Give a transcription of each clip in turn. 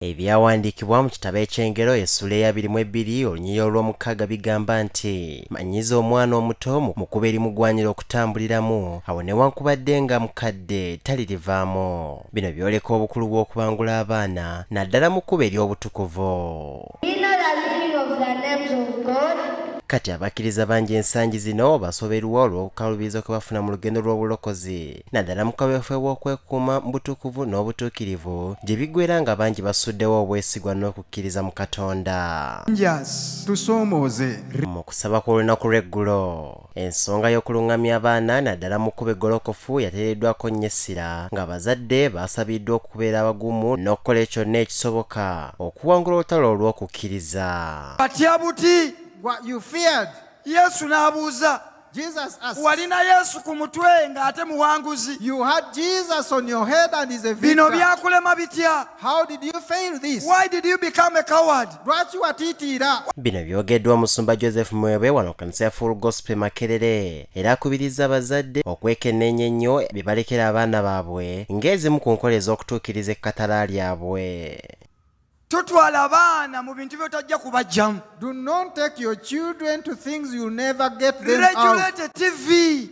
Ebyawandiikibwa mu kitabo eky'engero essula eya 22 olunyiriri olw'omukaaga bigamba nti manyiza omwana omuto mu kkubo erimugwanira okutambuliramu awo newankubadde nga mukadde talirivaamu. Bino byoleka obukulu bw'okubangula abaana naddala mu kkubo ery'obutukuvu. Kati abakkiriza bangi ensangi zino basoberwa olw'okukaluubiriza kwe bafuna mu lugendo lw'obulokozi naddala mu kaweefube bw'okwekuuma mu butukuvu n'obutuukirivu gye biggweera nga bangi basuddewo obwesigwa n'okukkiriza mu Katonda. Tusomooze mu kusaba kw'olunaku lw'eggulo ensonga y'okuluŋŋamya abaana naddala mu kkubo eggolokofu yateereddwako nnyo essira ng'abazadde baasabiddwa okubeera abagumu n'okukola kyonna ekisoboka okuwangula olutalo olw'okukkiriza. batya buti What you feared. Yesu n'abuuza Jesus asked. walina Yesu ku mutwe ng'ate muwanguzi You had Jesus on your head and is a bino victor. byakulema bitya? How did you fail this? Why did you become a coward? Lwaki watiitira? Bino byogeddwa omusumba Joseph Mwebe wano kanisa ya Full Gospel Makerere era akubiriza abazadde okwekenneenya ennyo bye balekera abaana baabwe ng'ezimu ku nkola ez'okutuukiriza ekkatala lyabwe. Totwala abaana mu bintu by'otajja kubajjamu. Do not take your children to things you'll never get them out. Regulate TV.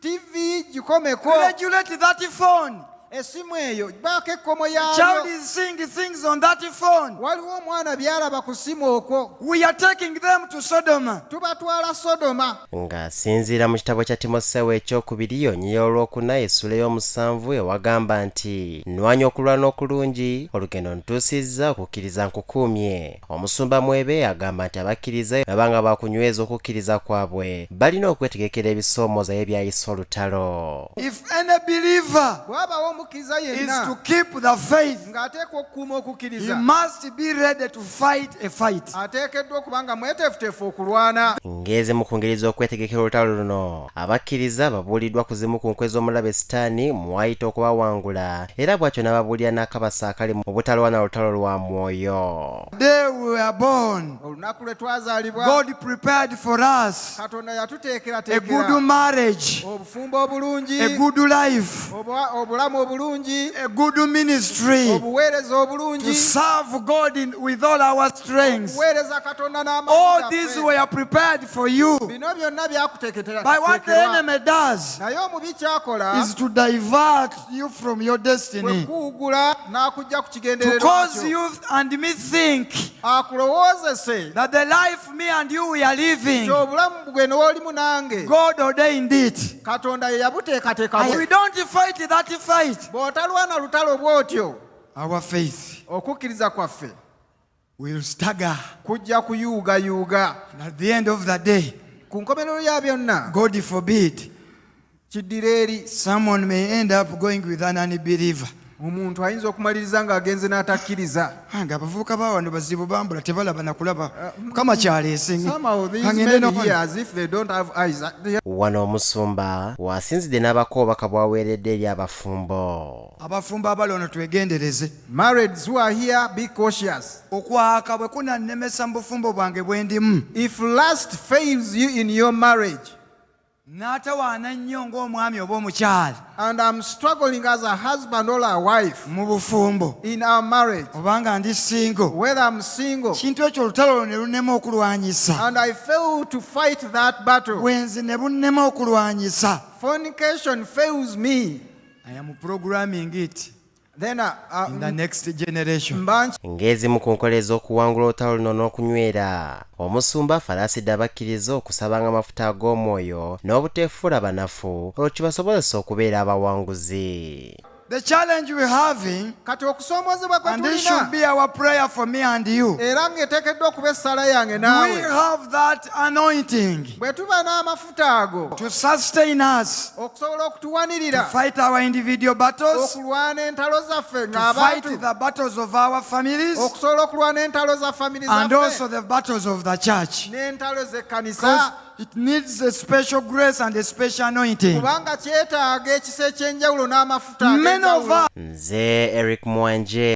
TV gikomeko. Regulate that phone. Essimu eyo baako ekkomo Child yaayo. is seeing things on that phone. Waliwo omwana byalaba ku ssimu okwo. We are taking them to Sodom. Tubatwala Sodoma. Ng'asinziira mu kitabo kya Timoseewo ekyokubiri onyiri olwokuna essula ey'omusanvu ewagamba nti nnwanya okulwana okulungi olugendo ntuusizza okukkiriza nkukuumye. Omusumba Mwebe agamba nti abakkiriza baba nga bakunyweza okukkiriza kwabwe balina okwetegekera ebisoomooza ebyayisa olutalo. If any believer Bw'abawo omukkiriza is yenna to keep the faith, ng'ateekwa okukuuma he okukkiriza, must be ready to fight a fight. ateekeddwa okuba nga mweteefuteefu okulwana. Ng'ezimu ku ngeri z'okwetegekera olutalo luno abakkiriza babuuliddwa ku zimu ku nkwe z'omulabe Sitaani mwayita okubawangula era bw'atyo n'ababuulira n'akabasa akali mu butalwana lutalo lwa mwoyo. They were born. Olunaku lwe twazaalibwa God prepared for us Katonda a yatuteekerateekera good marriage, obufumbo obulungi, a good life, obulamu obulungi, a good ministry, obuweereza to obulungi, serve God with all our strengths. okuweereza Katonda n'amaanyi All gaffe. these were prepared for you. Bino byonna byakuteekera. By what the enemy does Naye omubi ky'akola is to divert you from your bwe destiny, kuwugula n'akujja ku to kigendererwa cause kyo, you and me think akulowoozese that the life me and you we are living, ky'obulamu bwe n'olimu nange God ordained it. Katonda ye yabuteekateeka. And we don't fight that fight. Bw'otalwana lutalo bw'otyo, Our faith okukkiriza kwaffe will stagger. kujja kuyuugayuuga. And at the end of the day, Ku nkomerero ya byonna God forbid, kiddira eri someone may end up going with an unbeliever. omuntu ayinza okumaliriza ng'agenze n'atakkiriza. Nga abavubuka ba wano bazibu bambula tebalaba nakulaba mukama kyaleese Some of these Kangende men no- here as if they don't have eyes. Wano omusumba wasinzidde n'abako obubaka bwaweeredde eri abafumbo. abafumbo abali ono twegendereze Marrieds who are here, be cautious. okwaka bwe kunannemesa mu bufumbo bwange bwe ndimu If lust fails you in your marriage, n'atawaana nnyo ng'omwami oba omukyala and I'm struggling as a husband or a wife mu bufumbo in our marriage, obanga ndi single, whether I'm single, kintu ekyo olutalo olwo ne lunnema okulwanyisa, and I fail to fight that battle, bwenzi ne bunnema okulwanyisa, fornication fails me, I am programming it then in the next generation. mba Ng'ezimu ku nkola ez'okuwangula olutalo luno n'okunywera omusumba falasidde abakkiriza okusabanga amafuta ag'omwoyo n'obuteefuula banafu olwo kibasobozesa okubeera abawanguzi. The challenge we're having, kati okusoomoozebwa kwe and this should tulina be our prayer for me and you, era ng'eteekeddwa okuba essala yange do we naawe, have that anointing bwe tuba n'amafuta ago to sustain us, okusobola to okutuwanirira fight our individual battles, okulwana entalo zaffe to fight ng'abantu, the battles of our families, okusobola okulwana entalo za famiri and also zaffe the battles of the church. n'entalo z'ekkanisa, Because it needs a special grace and a special anointing. kubanga kyetaaga ekisa ekyenjawulo n'amafuta Many of ag'enjawulo. us Nze Eric Mwanje.